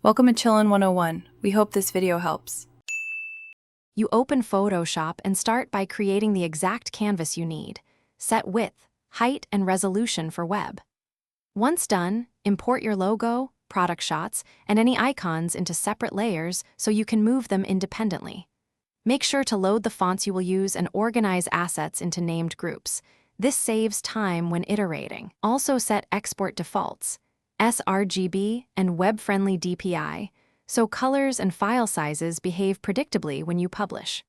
Welcome to Chillin' 101. We hope this video helps. You open Photoshop and start by creating the exact canvas you need. Set width, height, and resolution for web. Once done, import your logo, product shots, and any icons into separate layers so you can move them independently. Make sure to load the fonts you will use and organize assets into named groups. This saves time when iterating. Also set export defaults, sRGB, and web-friendly DPI, so colors and file sizes behave predictably when you publish.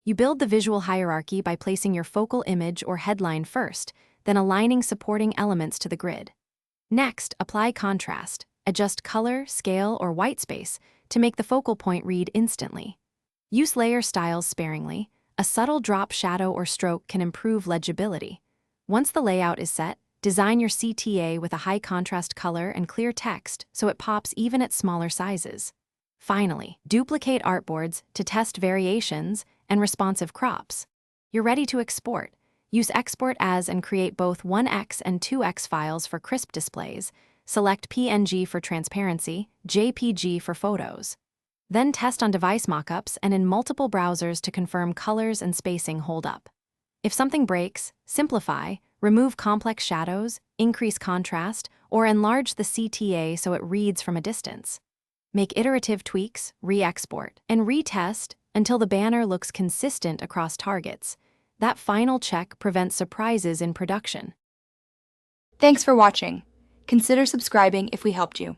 You build the visual hierarchy by placing your focal image or headline first, then aligning supporting elements to the grid. Next, apply contrast. Adjust color, scale, or white space to make the focal point read instantly. Use layer styles sparingly. A subtle drop shadow or stroke can improve legibility. Once the layout is set, design your CTA with a high contrast color and clear text so it pops even at smaller sizes. Finally, duplicate artboards to test variations and responsive crops. You're ready to export. Use Export As and create both 1x and 2x files for crisp displays. Select PNG for transparency, JPG for photos. Then test on device mockups and in multiple browsers to confirm colors and spacing hold up. If something breaks, simplify, remove complex shadows, increase contrast, or enlarge the CTA so it reads from a distance. Make iterative tweaks, re-export, and retest until the banner looks consistent across targets. That final check prevents surprises in production. Thanks for watching. Consider subscribing if we helped you.